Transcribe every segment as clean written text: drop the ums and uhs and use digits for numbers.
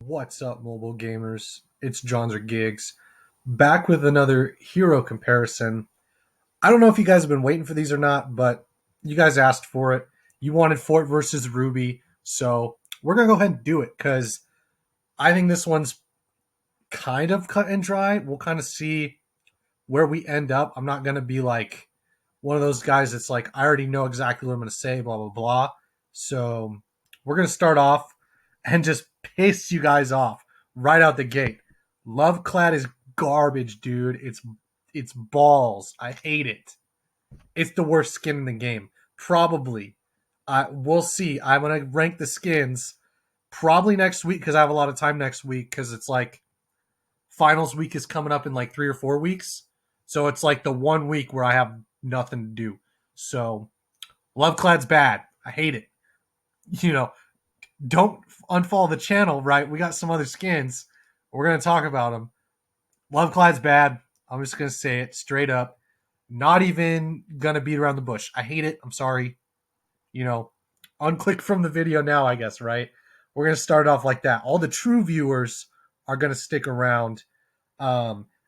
What's up, mobile gamers? It's Johns or Gigs, back with another hero comparison. I don't know if you guys have been waiting for these or not, but you guys asked for it. You wanted Fort versus Ruby, so we're gonna go ahead and do it because I think this one's kind of cut and dry. We'll kind of see where we end up. I'm not gonna be like one of those guys that's like, I already know exactly what I'm gonna say, blah blah blah. So we're gonna start off and just piss you guys off right out the gate. Love Clad is garbage, dude. It's balls. I hate it. It's the worst skin in the game. Probably. We'll see. I'm gonna rank the skins probably next week because I have a lot of time next week because it's like finals week is coming up in like 3 or 4 weeks. So it's like the 1 week where I have nothing to do. So Love Clad's bad. I hate it. You know, don't unfollow the channel, right? We got some other skins. We're going to talk about them. Love Clad's bad. I'm just going to say it straight up. Not even going to beat around the bush. I hate it. I'm sorry. Unclick from the video now, I guess, right? We're going to start off like that. All the true viewers are going to stick around.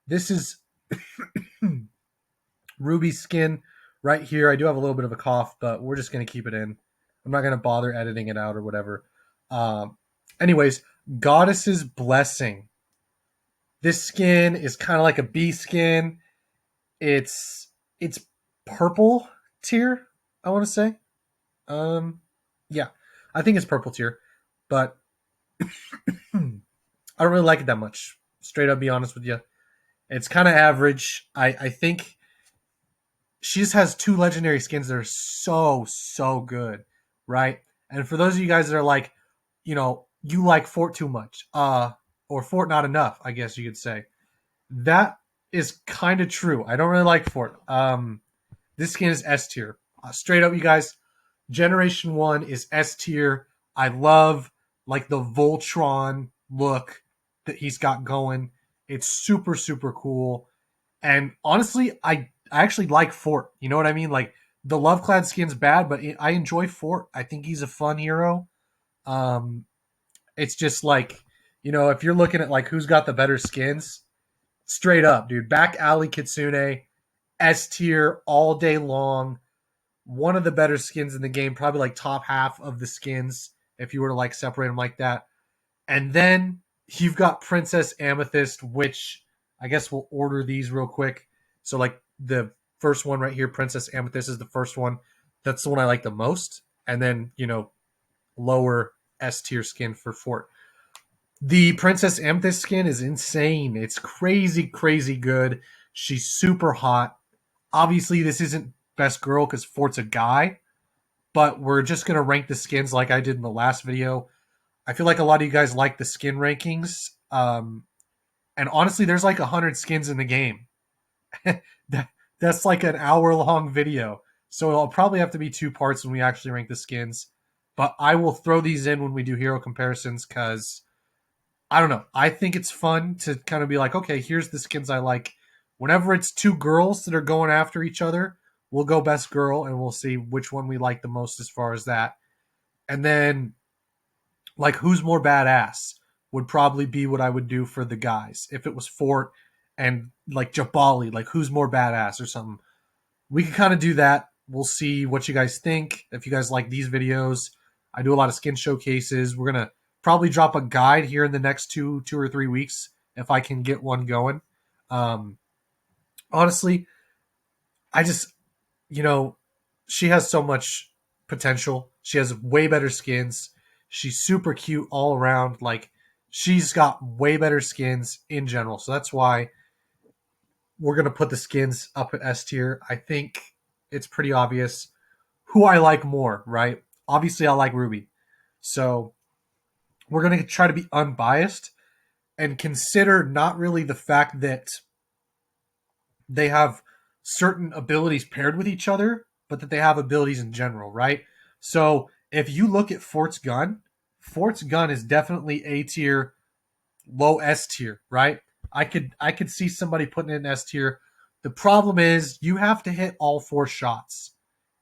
This is Ruby's skin right here. I do have a little bit of a cough, but we're just going to keep it in. I'm not going to bother editing it out or whatever. Anyways, Goddess's Blessing. This skin is kind of like a bee skin. It's purple tier, I want to say. Yeah, I think it's purple tier, but I don't really like it that much. Straight up, be honest with you, it's kind of average. I think she just has two legendary skins that are so good, right? And for those of you guys that are like, you like Fort too much, or Fort not enough, I guess you could say. That is kind of true. I don't really like Fort. This skin is S tier. Straight up, you guys. Generation 1 is S tier. I love like the Voltron look that he's got going. It's super cool. And honestly, I actually like Fort. You know what I mean? Like the Loveclad skin's bad, but I enjoy Fort. I think he's a fun hero. It's just like, if you're looking at like who's got the better skins, straight up, dude. Back Alley Kitsune, S tier all day long. One of the better skins in the game, probably like top half of the skins if you were to like separate them like that. And then you've got Princess Amethyst, which I guess we'll order these real quick. So like the first one right here, Princess Amethyst is the first one. That's the one I like the most. And then, lower S tier skin for Fort. The Princess Amethyst skin is insane. It's crazy good. She's super hot. Obviously, this isn't best girl because Fort's a guy, but we're just going to rank the skins like I did in the last video. I feel like a lot of you guys like the skin rankings. And honestly, there's like 100 skins in the game. That's like an hour-long video. So it'll probably have to be 2 parts when we actually rank the skins. But I will throw these in when we do hero comparisons because, I don't know, I think it's fun to kind of be like, okay, here's the skins I like. Whenever it's 2 girls that are going after each other, we'll go best girl and we'll see which one we like the most as far as that. And then, like, who's more badass would probably be what I would do for the guys. If it was Fort and, like, Jabali, like, who's more badass or something. We can kind of do that. We'll see what you guys think. If you guys like these videos, I do a lot of skin showcases. We're going to probably drop a guide here in the next 2 or 3 weeks if I can get one going. Honestly, I just, she has so much potential. She has way better skins. She's super cute all around. Like, she's got way better skins in general. So that's why we're going to put the skins up at S tier. I think it's pretty obvious who I like more, right? Obviously, I like Ruby. So we're going to try to be unbiased and consider not really the fact that they have certain abilities paired with each other, but that they have abilities in general, right? So if you look at Fort's gun is definitely A tier, low S tier, right? I could see somebody putting it in S tier. The problem is you have to hit all 4 shots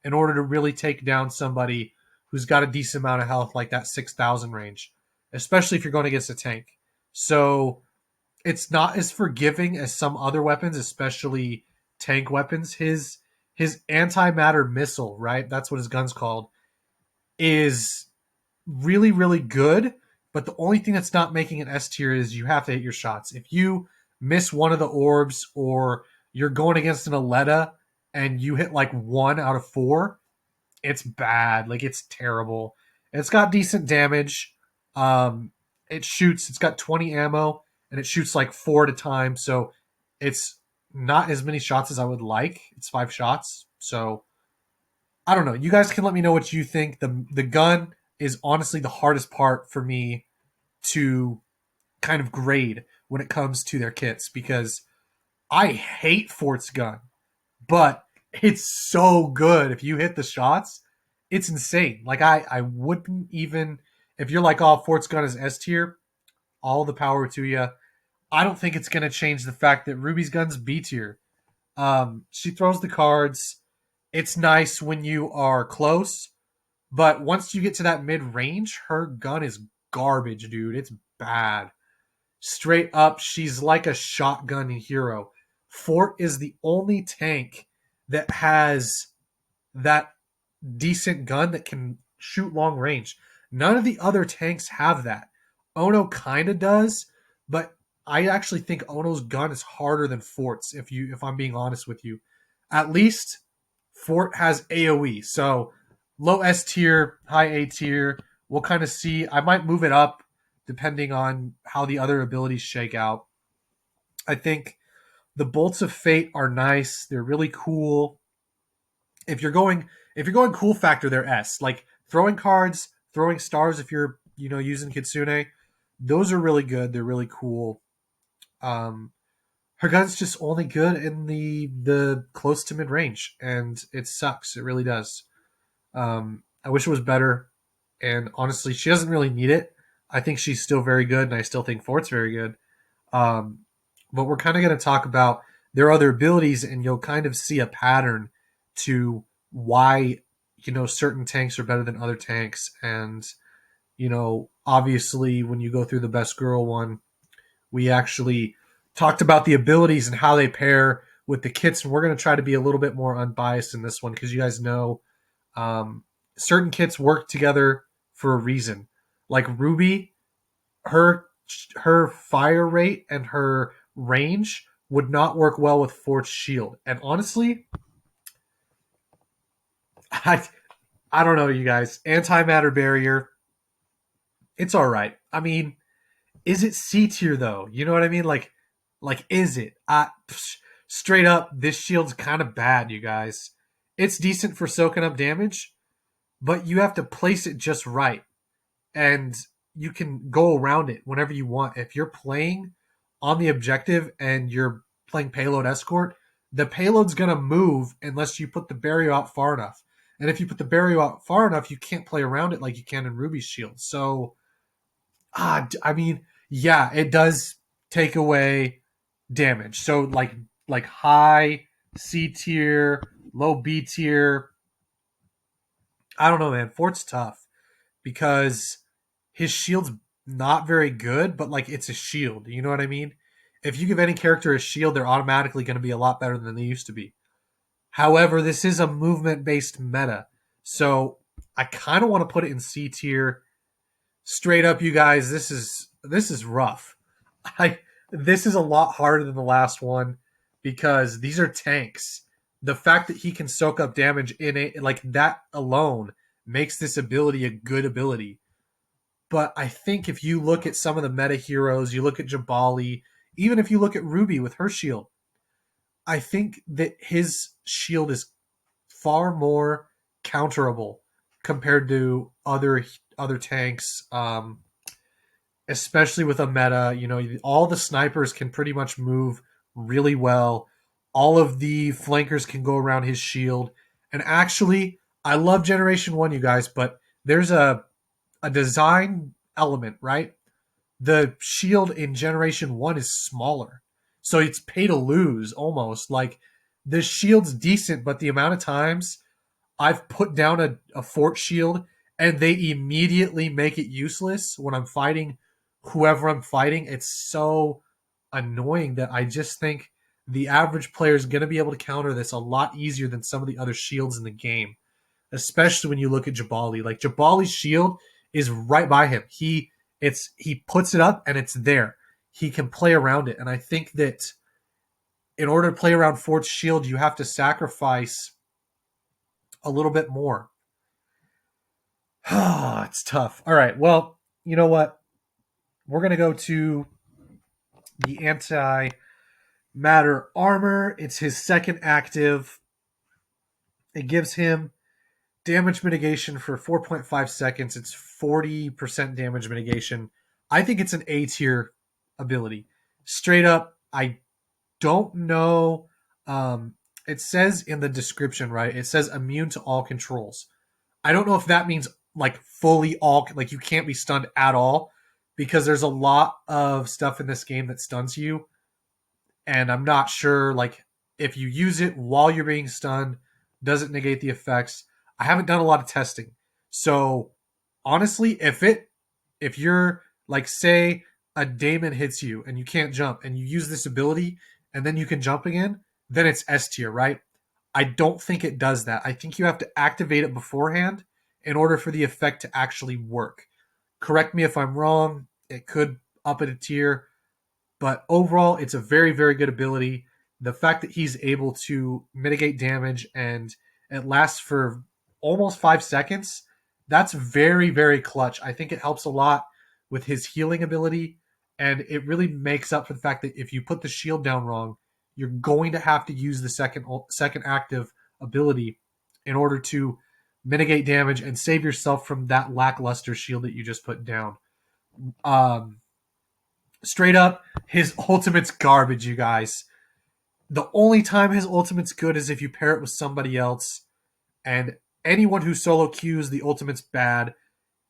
in order to really take down somebody who's got a decent amount of health, like that 6,000 range. especially if you're going against a tank. So it's not as forgiving as some other weapons, especially tank weapons. His antimatter missile, right? That's what his gun's called, is really, really good. But the only thing that's not making it S tier is you have to hit your shots. If you miss one of the orbs or you're going against an Aletta and you hit like 1 out of 4, it's bad. Like it's terrible. It's got decent damage. Um, it's got 20 ammo and it shoots like 4 at a time. So it's not as many shots as I would like. It's 5 shots. So I don't know. You guys can let me know what you think. The gun is honestly the hardest part for me to kind of grade when it comes to their kits because I hate Fort's gun, but it's so good. If you hit the shots, it's insane. Like I wouldn't even if you're like, oh, Fort's gun is S tier, all the power to you. I don't think it's gonna change the fact that Ruby's gun's B tier. She throws the cards. It's nice when you are close, but once you get to that mid range, her gun is garbage, dude. It's bad. Straight up, she's like a shotgun hero. Fort is the only tank that has that decent gun that can shoot long range. None of the other tanks have that. Ono kind of does, but I actually think Ono's gun is harder than Fort's if I'm being honest with you. At least Fort has AoE. So low S tier, high A tier. We'll kind of see. I might move it up depending on how the other abilities shake out. I think the bolts of fate are nice. They're really cool. If you're going cool factor, they're S. Like throwing cards, throwing stars if you're using Kitsune, those are really good. They're really cool. Um, her gun's just only good in the close to mid range, and it sucks. It really does. I wish it was better, and honestly, she doesn't really need it. I think she's still very good, and I still think Fort's very good. Um, but we're kind of going to talk about their other abilities, and you'll kind of see a pattern to why certain tanks are better than other tanks. And obviously, when you go through the best girl one, we actually talked about the abilities and how they pair with the kits, and we're going to try to be a little bit more unbiased in this one because you guys know um, certain kits work together for a reason. Like Ruby, her her fire rate and her range would not work well with Fort's shield. And honestly, I I don't know, you guys. Antimatter barrier, it's all right. I mean, is it C tier though? You know what I mean? Like is it? Straight up, this shield's kind of bad, you guys. It's decent for soaking up damage, but you have to place it just right. And you can go around it whenever you want. If you're playing on the objective and you're playing payload escort, the payload's going to move unless you put the barrier out far enough. And if you put the barrier out far enough, you can't play around it like you can in Ruby's shield. So, I mean, yeah, it does take away damage. So like high C tier, low B tier. I don't know, man. Fort's tough because his shield's not very good, but like it's a shield. You know what I mean? If you give any character a shield, they're automatically going to be a lot better than they used to be. However, this is a movement based meta. So I kind of want to put it in C tier. Straight up, you guys, this is rough. I This is a lot harder than the last one because these are tanks. The fact that he can soak up damage in it, like that alone, makes this ability a good ability. But I think if you look at some of the meta heroes, you look at Jabali, even if you look at Ruby with her shield, I think that his shield is far more counterable compared to other tanks, especially with a meta. All the snipers can pretty much move really well. All of the flankers can go around his shield. And actually, I love Generation 1, you guys, but there's a design element, right? The shield in Generation 1 is smaller. So it's pay to lose almost. Like the shield's decent, but the amount of times I've put down a fort shield and they immediately make it useless when I'm fighting whoever I'm fighting. It's so annoying that I just think the average player is going to be able to counter this a lot easier than some of the other shields in the game, especially when you look at Jabali. Like Jabali's shield is right by him. He puts it up and it's there. He can play around it, and I think that in order to play around Ford's shield, you have to sacrifice a little bit more. It's tough. All right. Well, you know what? We're going to go to the anti matter armor. It's his second active. It gives him damage mitigation for 4.5 seconds. It's 40% damage mitigation. I think it's an A tier ability. Straight up, I don't know. It says in the description, right? It says immune to all controls. I don't know if that means like fully all, like you can't be stunned at all, because there's a lot of stuff in this game that stuns you, and I'm not sure like if you use it while you're being stunned, does it negate the effects? I haven't done a lot of testing, so honestly, if you're like, say a daemon hits you and you can't jump, and you use this ability and then you can jump again, then it's S tier, right? I don't think it does that. I think you have to activate it beforehand in order for the effect to actually work. Correct me if I'm wrong. It could up it a tier, but overall, it's a very, very good ability. The fact that he's able to mitigate damage and it lasts for almost 5 seconds, that's very, very clutch. I think it helps a lot with his healing ability, and it really makes up for the fact that if you put the shield down wrong, you're going to have to use the second active ability in order to mitigate damage and save yourself from that lackluster shield that you just put down. Um, Straight up, his ultimate's garbage, you guys. The only time his ultimate's good is if you pair it with somebody else, and anyone who solo queues, the ultimate's bad.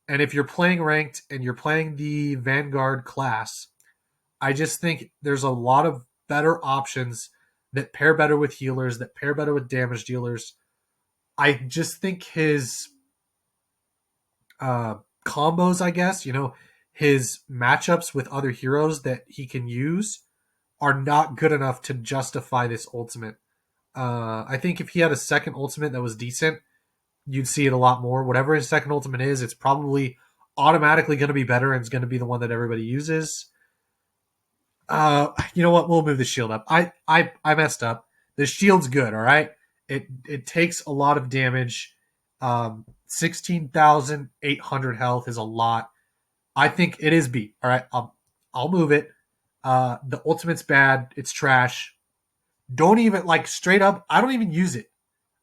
And if you're playing ranked and you're playing the Vanguard class, I just think there's a lot of better options that pair better with healers, that pair better with damage dealers. I just think his combos, I guess, his matchups with other heroes that he can use are not good enough to justify this ultimate. I think if he had a second ultimate that was decent, you'd see it a lot more. Whatever his second ultimate is, it's probably automatically going to be better and it's going to be the one that everybody uses. You know what? We'll move the shield up. I messed up. The shield's good. All right. It takes a lot of damage. 16,800 health is a lot. I think it is B. All right. I'll move it. The ultimate's bad. It's trash. Don't even like straight up. I don't even use it.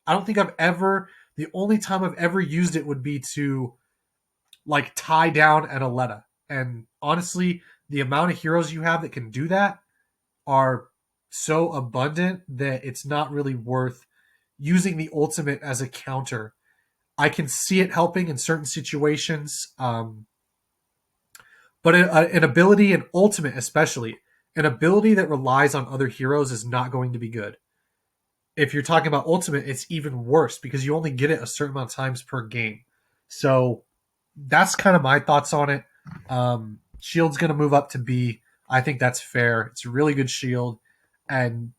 I don't think I've ever. The only time I've ever used it would be to like tie down an Aletta. And honestly, the amount of heroes you have that can do that are so abundant that it's not really worth using the ultimate as a counter. I can see it helping in certain situations, but an ability, an ultimate especially, an ability that relies on other heroes is not going to be good. If you're talking about ultimate, it's even worse because you only get it a certain amount of times per game. So that's kind of my thoughts on it. Shield's going to move up to B. I think that's fair. It's a really good shield, and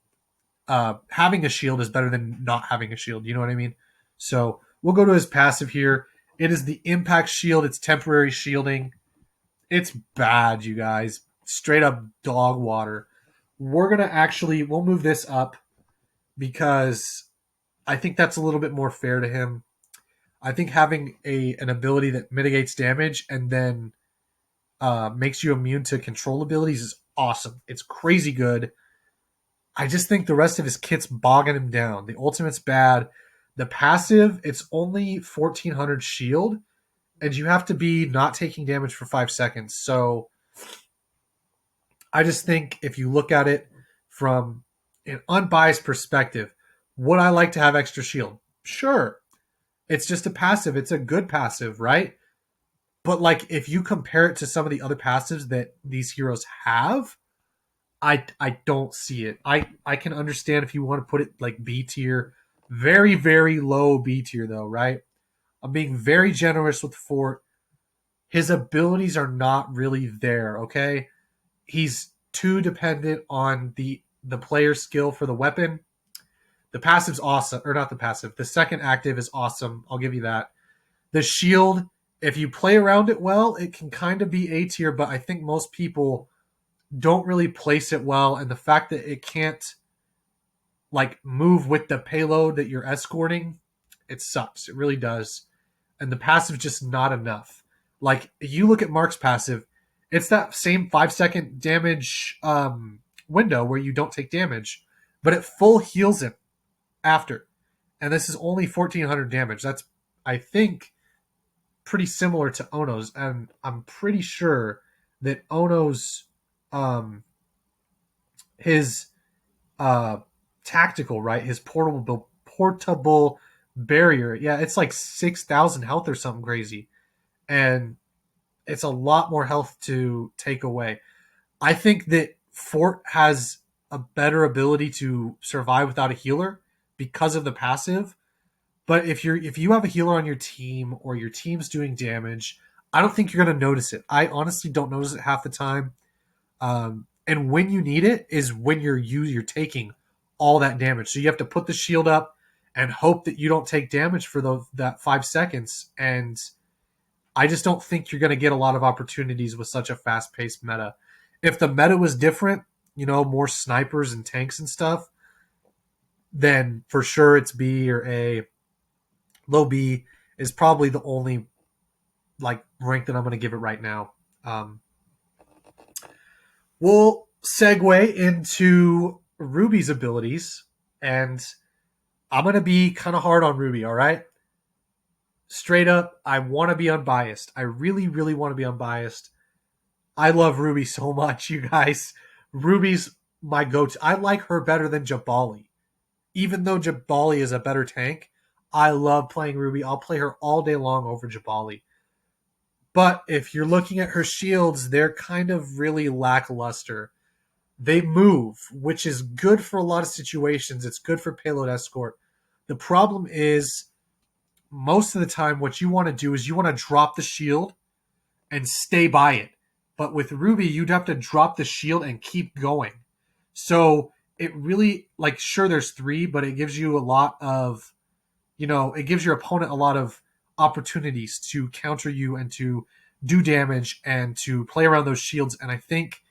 having a shield is better than not having a shield. You know what I mean? So we'll go to his passive here. It is the impact shield. It's temporary shielding. It's bad, you guys. Straight up dog water. We'll move this up because I think that's a little bit more fair to him. I think having an ability that mitigates damage and then makes you immune to control abilities is awesome. It's crazy good. I just think the rest of his kit's bogging him down. The ultimate's bad. The passive, it's only 1400 shield, and you have to be not taking damage for 5 seconds. So I just think if you look at it from an unbiased perspective, would I like to have extra shield? Sure. It's just a passive. It's a good passive, right? But like if you compare it to some of the other passives that these heroes have, I don't see it. I can understand if you want to put it like B tier, very, very low B tier though, right? I'm being very generous with Fort. His abilities are not really there, okay? He's too dependent on the player's skill for the weapon. The passive's awesome, or not the passive. The second active is awesome. I'll give you that. The shield, if you play around it well, it can kind of be A tier, but I think most people don't really place it well, and the fact that it can't like move with the payload that you're escorting, it sucks. It really does. And the passive just not enough. Like you look at Mark's passive, it's that same 5 second damage window where you don't take damage, but it full heals him after. And this is only 1400 damage. That's, I think, pretty similar to Ono's. And I'm pretty sure that Ono's, um, his uh, tactical, right? His portable barrier. Yeah, it's like 6,000 health or something crazy. And it's a lot more health to take away. I think that Fort has a better ability to survive without a healer because of the passive. But if you have a healer on your team or your team's doing damage, I don't think you're going to notice it. I honestly don't notice it half the time. And when you need it is when you're taking all that damage. So you have to put the shield up and hope that you don't take damage for that 5 seconds. And I just don't think you're going to get a lot of opportunities with such a fast paced meta. If the meta was different, more snipers and tanks and stuff, then for sure it's B or A. Low B is probably the only like rank that I'm going to give it right now. We'll segue into Ruby's abilities, and I'm going to be kind of hard on Ruby, all right? Straight up, I want to be unbiased. I really, really want to be unbiased. I love Ruby so much, you guys. Ruby's my go-to. I like her better than Jabali. Even though Jabali is a better tank, I love playing Ruby. I'll play her all day long over Jabali. But if you're looking at her shields, they're kind of really lackluster. They move, which is good for a lot of situations. It's good for payload escort. The problem is, most of the time, what you want to do is you want to drop the shield and stay by it. But with Ruby, you'd have to drop the shield and keep going. So it really, like, sure, there's three, but it gives you a lot of, it gives your opponent a lot of opportunities to counter you and to do damage and to play around those shields. And I think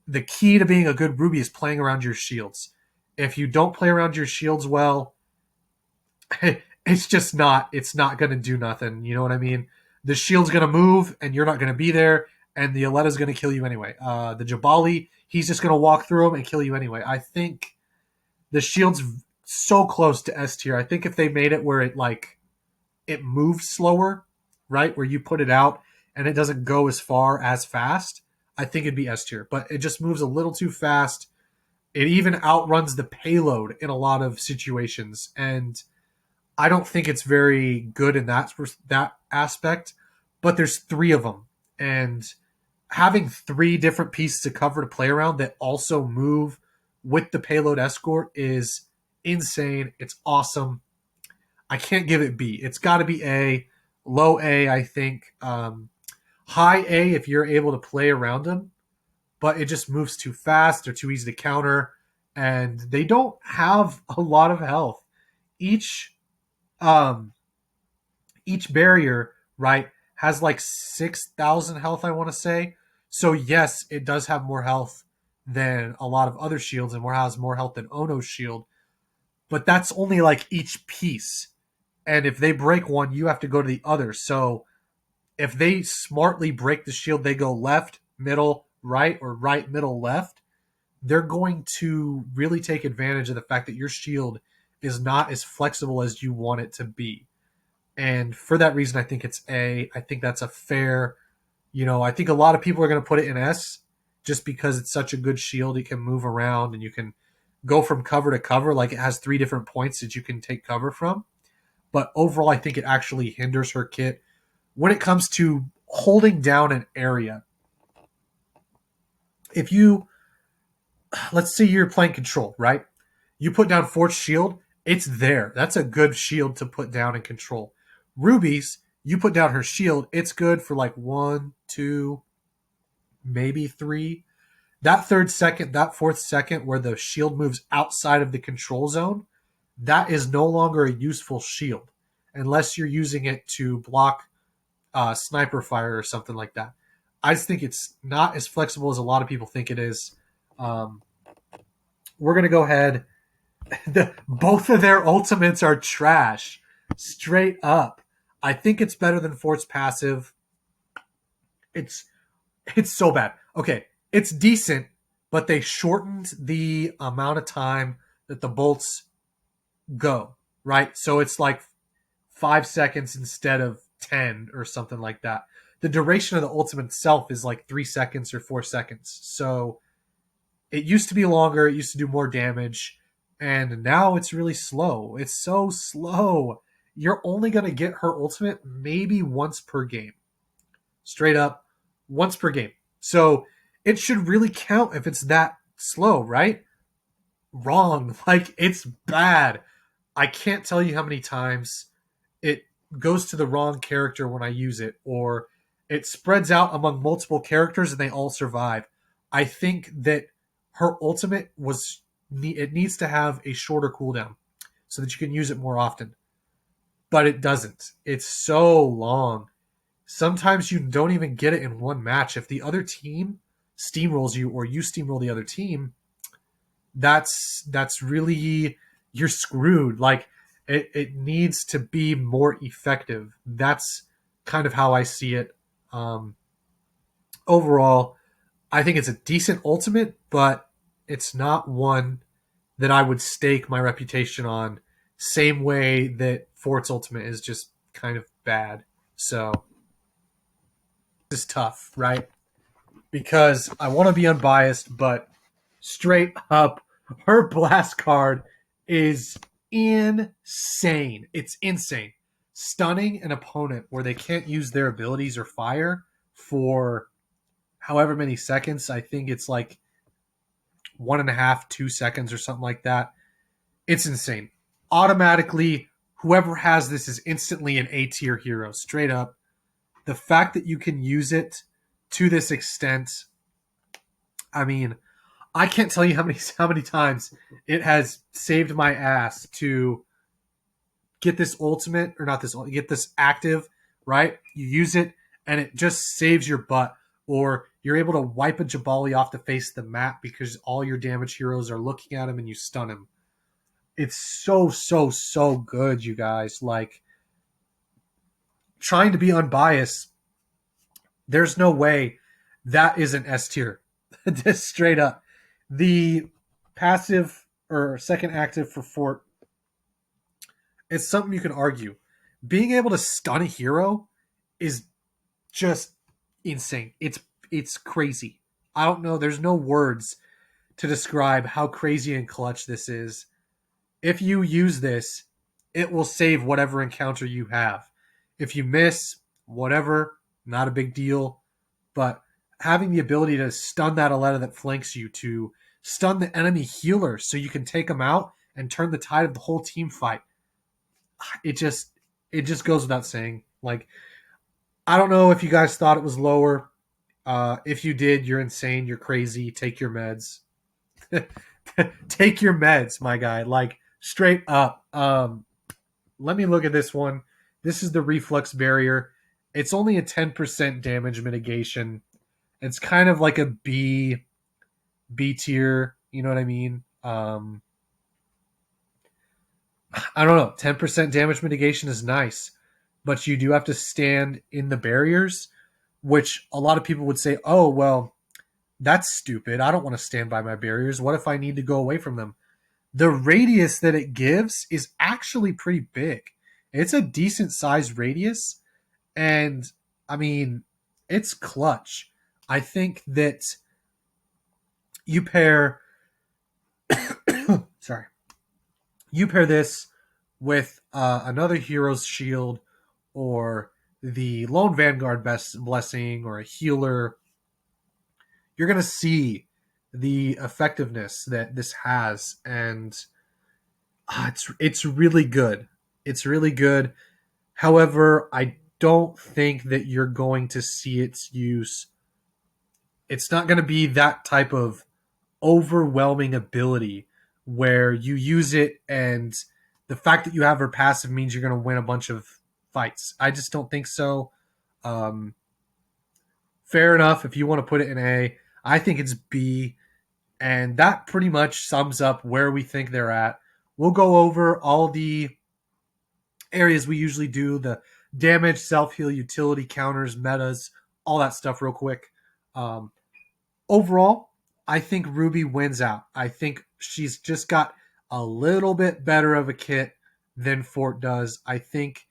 the key to being a good Ruby is playing around your shields. If you don't play around your shields well, it's not going to do nothing. You know what I mean? The shield's going to move and you're not going to be there, and the Aletta's going to kill you anyway. The Jabali, he's just going to walk through them and kill you anyway. I think the shield's so close to S tier. I think if they made it where it moves slower, right? Where you put it out and it doesn't go as far as fast, I think it'd be S tier. But it just moves a little too fast. It even outruns the payload in a lot of situations. And I don't think it's very good in that aspect. But there's three of them. And having three different pieces of cover to play around that also move with the payload escort is insane. It's awesome. I can't give it B. It's got to be A. Low A, I think. High A if you're able to play around them, but it just moves too fast. They're too easy to counter, and they don't have a lot of health. Each each barrier, right, has like 6,000 health, I want to say. So yes, it does have more health than a lot of other shields and has more health than Ono's shield, but that's only like each piece. And if they break one, you have to go to the other. So if they smartly break the shield, they go left, middle, right, or right, middle, left, they're going to really take advantage of the fact that your shield is not as flexible as you want it to be. And for that reason, I think it's A. I think that's a fair, I think a lot of people are going to put it in S just because it's such a good shield. It can move around and you can go from cover to cover. Like it has three different points that you can take cover from. But overall, I think it actually hinders her kit when it comes to holding down an area. If let's say you're playing control, right? You put down Force Shield, it's there. That's a good shield to put down and control. Ruby's, you put down her shield, it's good for like 1, 2, maybe 3. That third second, that fourth second where the shield moves outside of the control zone, that is no longer a useful shield unless you're using it to block sniper fire or something like that. I just think it's not as flexible as a lot of people think it is. Um, we're gonna go ahead. Both of their ultimates are trash, straight up. I think it's better than Fort's passive. It's it's so bad. Okay, it's decent, but they shortened the amount of time that the bolts go. Right, so it's like 5 seconds instead of 10 or something like that. The duration of the ultimate itself is like 3 seconds or 4 seconds. So it used to be longer, it used to do more damage, and now it's really slow. It's so slow. You're only going to get her ultimate maybe once per game. Straight up, once per game. So it should really count if it's that slow, right? Wrong. Like, it's bad. I can't tell you how many times it goes to the wrong character when I use it, or it spreads out among multiple characters and they all survive. I think that her ultimate was it needs to have a shorter cooldown so that you can use it more often, but it doesn't. It's so long. Sometimes you don't even get it in one match. If the other team steamrolls you or you steamroll the other team, that's really, you're screwed. Like, it needs to be more effective. That's kind of how I see it. Overall, I think it's a decent ultimate, but it's not one that I would stake my reputation on. Same way that Fort's ultimate is just kind of bad. So this is tough, right? Because I want to be unbiased, but straight up, her blast card is insane. It's insane. Stunning an opponent where they can't use their abilities or fire for however many seconds. I think it's like 1.5, 2 seconds or something like that. It's insane. Automatically, whoever has this is instantly an A tier hero, straight up. The fact that you can use it to this extent, I mean, I can't tell you how many times it has saved my ass to get this ultimate, or not this, get this active, right? You use it and it just saves your butt, or you're able to wipe a Jabali off the face of the map because all your damage heroes are looking at him and you stun him. It's so, so, so good, you guys. Like, trying to be unbiased, there's no way that isn't S tier. Just straight up. The passive or second active for Fort, it's something you can argue. Being able to stun a hero is just insane. It's crazy. I don't know. There's no words to describe how crazy and clutch this is. If you use this, it will save whatever encounter you have. If you miss, whatever, not a big deal. But having the ability to stun that Aletta that flanks you, to stun the enemy healer so you can take them out and turn the tide of the whole team fight, it just goes without saying. Like, I don't know if you guys thought it was lower. If you did, you're insane. You're crazy. Take your meds. Take your meds, my guy. Like, straight up. Let me look at this one. This is the reflux barrier. It's only a 10% damage mitigation. It's kind of like a B tier. You know what I mean? I don't know. 10% damage mitigation is nice, but you do have to stand in the barriers, which a lot of people would say, oh, well, that's stupid. I don't want to stand by my barriers. What if I need to go away from them? The radius that it gives is actually pretty big. It's a decent sized radius. And I mean, it's clutch. I think that you pair, sorry, you pair this with another hero's shield, or the lone Vanguard blessing, or a healer, you're going to see the effectiveness that this has. And it's really good. It's really good. However, I don't think that you're going to see its use. It's not going to be that type of overwhelming ability where you use it and the fact that you have her passive means you're going to win a bunch of fights. I just don't think so. Um, Fair enough if you want to put it in A. I think it's B, and that pretty much sums up where we think they're at. We'll go over all the areas we usually do, the damage, self heal, utility, counters, metas, all that stuff real quick. Um, Overall, I think Ruby wins out. I think she's just got a little bit better of a kit than Fort does. I think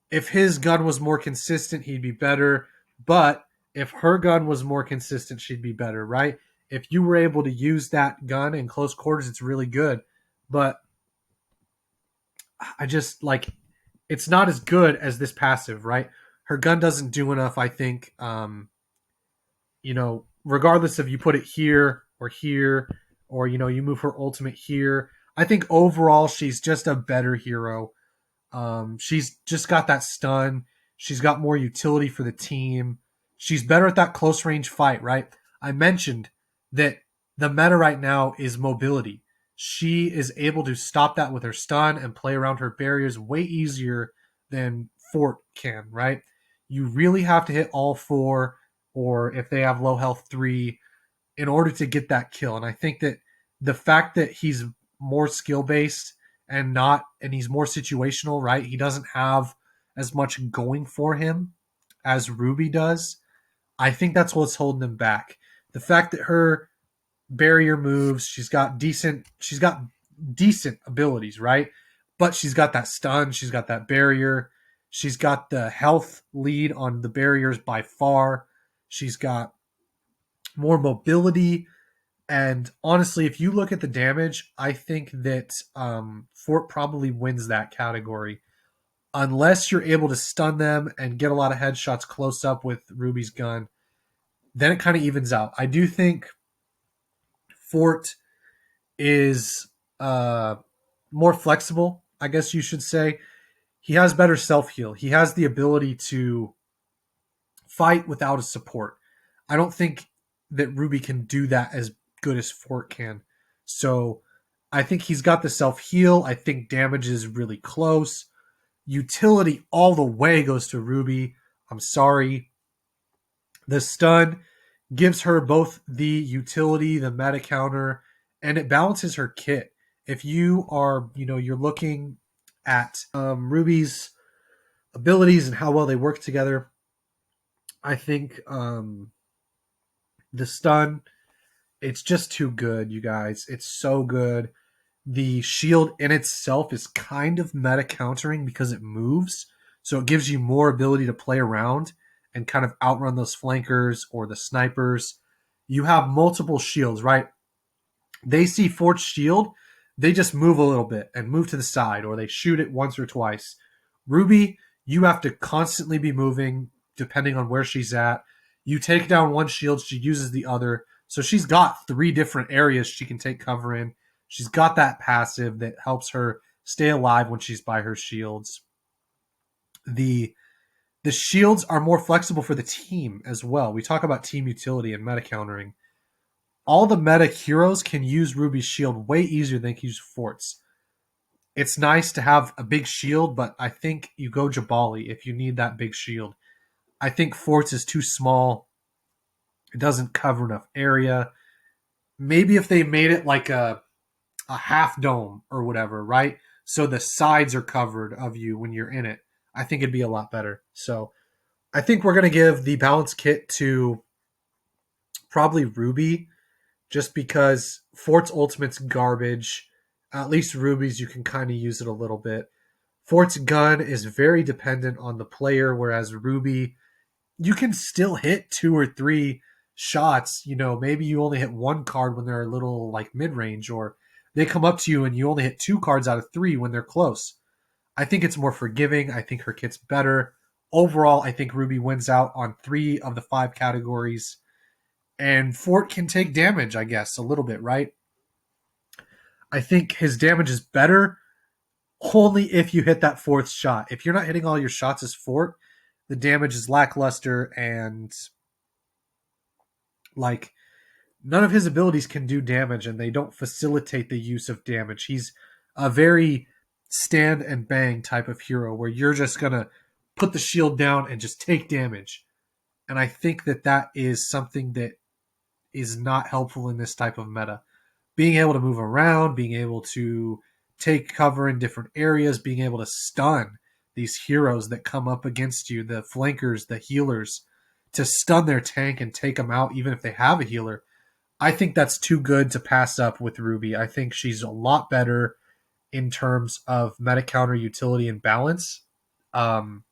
if his gun was more consistent, he'd be better. But if her gun was more consistent, she'd be better, right? If you were able to use that gun in close quarters, it's really good. But I just like it's not as good as this passive, right? Her gun doesn't do enough, I think. Regardless if you put it here, or you move her ultimate here. I think overall she's just a better hero. She's just got that stun. She's got more utility for the team. She's better at that close range fight, right? I mentioned that the meta right now is mobility. She is able to stop that with her stun and play around her barriers way easier than Fort can, right? You really have to hit all four, or if they have low health, three, in order to get that kill. And I think that the fact that he's more skill based and he's more situational, right? He doesn't have as much going for him as Ruby does. I think that's what's holding him back. The fact that her barrier moves, she's got decent abilities, right? But she's got that stun, she's got that barrier, she's got the health lead on the barriers by far. She's got more mobility. And honestly, if you look at the damage, I think that Fort probably wins that category. Unless you're able to stun them and get a lot of headshots close up with Ruby's gun, then it kind of evens out. I do think Fort is more flexible, I guess you should say. He has better self heal. He has the ability to fight without a support. I don't think that Ruby can do that as good as Fort can. So I think he's got the self heal. I think damage is really close. Utility all the way goes to Ruby. I'm sorry. The stun gives her both the utility, the meta counter, and it balances her kit. If you are, you're looking at Ruby's abilities and how well they work together, I think the stun, it's just too good, you guys. It's so good. The shield in itself is kind of meta countering because it moves. So it gives you more ability to play around and kind of outrun those flankers or the snipers. You have multiple shields, right? They see Fort's shield, they just move a little bit and move to the side, or they shoot it once or twice. Ruby, you have to constantly be moving depending on where she's at. You take down one shield, she uses the other. So she's got three different areas she can take cover in. She's got that passive that helps her stay alive when she's by her shields. The the shields are more flexible for the team as well. We talk about team utility and meta countering. All the meta heroes can use Ruby's shield way easier than they can use Fort's. It's nice to have a big shield, but I think you go Jabali if you need that big shield. I think Fort's is too small. It doesn't cover enough area. Maybe if they made it like a half dome or whatever, right? So the sides are covered of you when you're in it. I think it'd be a lot better. So I think we're going to give the balance kit to probably Ruby just because Fort's ultimate's garbage. At least Ruby's, you can kind of use it a little bit. Fort's gun is very dependent on the player, whereas Ruby, you can still hit two or three shots. Maybe you only hit one card when they're a little like mid range, or they come up to you and you only hit two cards out of three when they're close. I think it's more forgiving. I think her kit's better. Overall, I think Ruby wins out on three of the five categories. And Fort can take damage, I guess, a little bit, right? I think his damage is better only if you hit that fourth shot. If you're not hitting all your shots as Fort, the damage is lackluster, and like none of his abilities can do damage, and they don't facilitate the use of damage. He's a very stand and bang type of hero where you're just gonna put the shield down and just take damage. And I think that that is something that is not helpful in this type of meta. Being able to move around, being able to take cover in different areas, being able to stun these heroes that come up against you, the flankers, the healers, to stun their tank and take them out even if they have a healer. I think that's too good to pass up with Ruby. I think she's a lot better in terms of meta counter utility and balance um,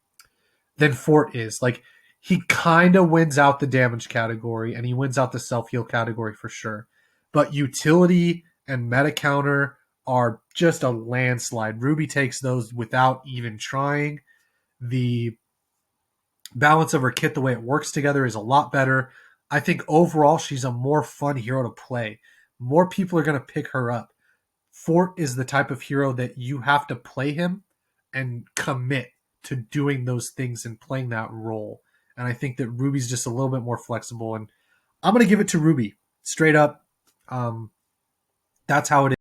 than Fort is. Like, he kind of wins out the damage category and he wins out the self heal category for sure. But utility and meta counter are just a landslide. Ruby takes those without even trying. The balance of her kit, the way it works together, is a lot better. I think overall she's a more fun hero to play. More people are going to pick her up. Fort is the type of hero that you have to play him and commit to doing those things and playing that role. And I think that Ruby's just a little bit more flexible. And I'm going to give it to Ruby straight up. That's how it is.